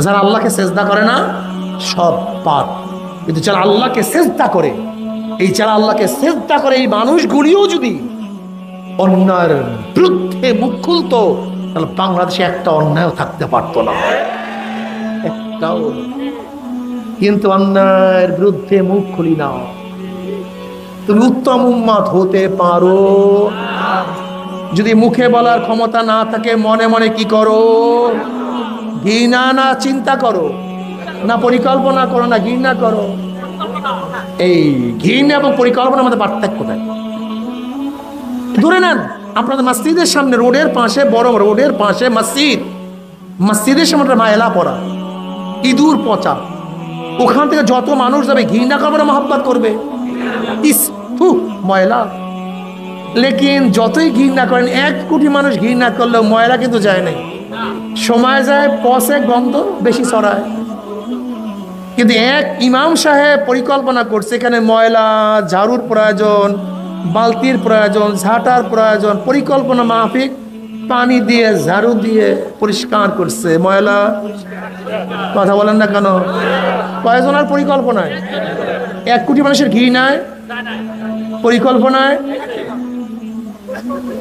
যারা আল্লাহকে সেজদা করে না সব পাপ, কিন্তু যারা আল্লাহকে সেজদা করে, এই যারা আল্লাহকে সেজদা করে এই মানুষগুলিও যদি অন্যায়ের বিরুদ্ধে মুখ খুলতো, তাহলে বাংলাদেশে একটা অন্যায় থাকতে পারতো না, একটাও। কিন্তু অন্যায়ের বিরুদ্ধে মুখ খুলি না। তুমি উত্তম উম্মত হতে পারো যদি মুখে বলার ক্ষমতা না থাকে, মনে মনে কি করো? ঘৃণা না চিন্তা করো, না পরিকল্পনা করো, না ঘৃণা করো। এই ঘৃণা এবং পরিকল্পনার মধ্যে পার্থক্য নাই। ধরে নেন আপনাদের মসজিদের সামনে রোডের পাশে, বড় রোডের পাশে মসজিদ, মসজিদের সামনে ময়লা পড়া, ইঁদুর পচা, ওখান থেকে যত মানুষ যাবে ঘৃণা করবে না মহব্বত করবে? ইস ময়লা। লেকিন যতই ঘৃণা করেন, 1 কোটি মানুষ ঘৃণা করলেও ময়লা কিন্তু যায় নাই। সময় যায়, পচে, গন্ধ বেশি ছড়ায়। কিন্তু এক ইমাম সাহেব পরিকল্পনা করছে এখানে ময়লা, ঝাড়ুর প্রয়োজন, বালতির প্রয়োজন, ঝাঁটার প্রয়োজন, পরিকল্পনা মাফিক পানি দিয়ে ঝাড়ু দিয়ে পরিষ্কার করছে ময়লা। কথা বলেন না কেন? কয়জনের পরিকল্পনায়? 1 কোটি মানুষের ঘৃণায়, পরিকল্পনায়।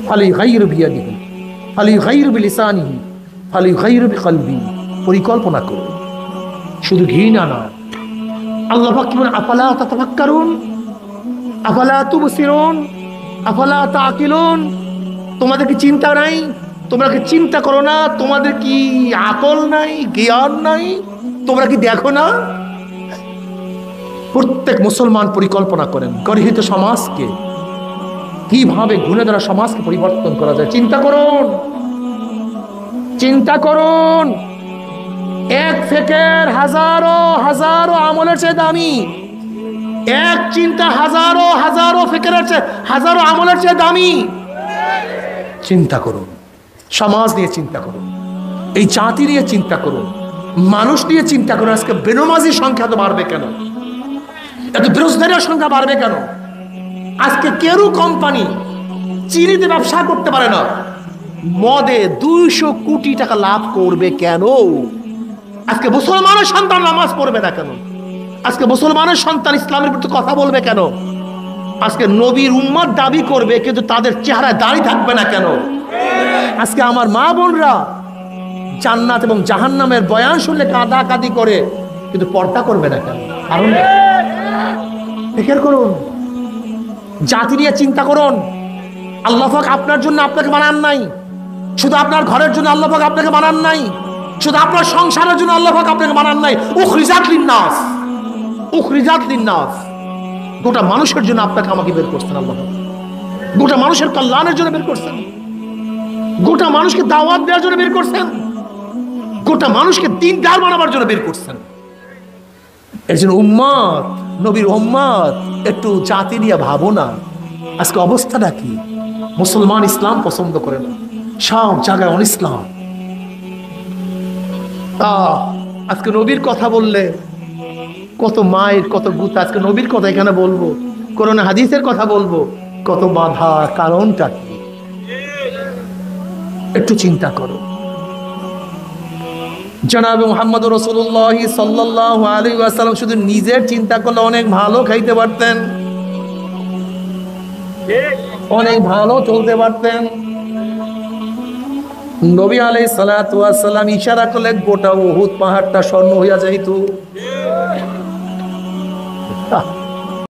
ফালিয়ুগাইয়িরু বিয়াদিহি, ফালিয়ুগাইয়িরু বিলিসানিহি, ফালিয়ুগাইয়িরু বিকলবিহি। পরিকল্পনা করুন, শুধু ঘৃণা না। আল্লাহ পাক কি বলেন? আফালা তাতাফাক্কারুন, আফালা তুবসিরুন, আফালা তাকিলুন। তোমাদের কি চিন্তা নাই? তোমরা কি চিন্তা করো না? তোমাদের কি আকল নাই, জ্ঞান নাই? তোমরা কি দেখো না? প্রত্যেক মুসলমান পরিকল্পনা করেন গর্হিত সমাজকে কিভাবে গুণে দ্বারা সমাজকে পরিবর্তন করা যায়। চিন্তা করুন, চিন্তা করুন। এক ফিকির হাজারো হাজারো আমলের চেয়ে দামি, এক চিন্তা হাজারো হাজারো ফিকিরের চেয়ে, হাজারো আমলের চেয়ে দামি। চিন্তা করুন, সমাজ নিয়ে চিন্তা করুন, এই জাতি নিয়ে চিন্তা করুন, মানুষ নিয়ে চিন্তা করুন। আজকে বেনমাজির সংখ্যা তো বাড়বে কেন? এত বেরোজগারের সংখ্যা বাড়বে কেন? আজকে কেরু কোম্পানি চিনিতে ব্যবসা করতে পারে না, মদে 200 কোটি টাকা লাভ করবে কেন? আজকে মুসলমানের সন্তান নামাজ পড়বে না কেন? আজকে মুসলমানের সন্তান ইসলামের প্রতি কথা বলবে কেন? আজকে নবীর উম্মত দাবি করবে কিন্তু তাদের চেহারায় দাড়ি থাকবে না কেন? আজকে আমার মা বোনরা জান্নাত এবং জাহান্নামের বয়ান শুনলে কাঁদাকাঁদি করে কিন্তু পর্দা করবে না কেন? কারণ ফিকির করুন, জাতি নিয়ে চিন্তা করুন। আল্লাহ পাক আপনার জন্য আপনাকে বানান নাই, শুধু আপনার ঘরের জন্য আল্লাহ পাক আপনাকে বানান নাই, শুধু আপনার সংসারের জন্য আল্লাহ পাক আপনাকে বানান নাই। উখরিজাত লিন্নাস, উখরিজাত লিন্নাস, গোটা মানুষের জন্য আপনাকে আমাকে বের করছেন আল্লাহ। গোটা মানুষের কল্যাণের জন্য বের করছেন, গোটা মানুষকে দাওয়াত দেওয়ার জন্য বের করছেন, গোটা মানুষকে দ্বীনদার বানাবার জন্য বের করছেন। এর জন্য উম্মত, নবীর উম্মত, একটু জাতি নিয়ে ভাবো না। আজকে অবস্থাটা কি? মুসলমান ইসলাম পছন্দ করে না, সব জায়গায় অনিসলাম। আজকে নবীর কথা বললে কত মায়ের কত গুতা। আজকে নবীর কথা এখানে বলবো, কোরআন হাদিসের কথা বলবো, কত বাধা। কারণটা কি? একটু চিন্তা করো। জনাবে মুহাম্মদ রাসূলুল্লাহ সাল্লাল্লাহু আলাইহি ওয়াসাল্লাম শুধু নিজের চিন্তা করলে অনেক ভালো খাইতে পারতেন, অনেক ভালো চলতে পারতেন। নবী আলাইহিস সালাতু ওয়াস সালাম ইশারা করলে গোটা উহুদ পাহাড়টা স্বর্ণ হইয়া যাইত।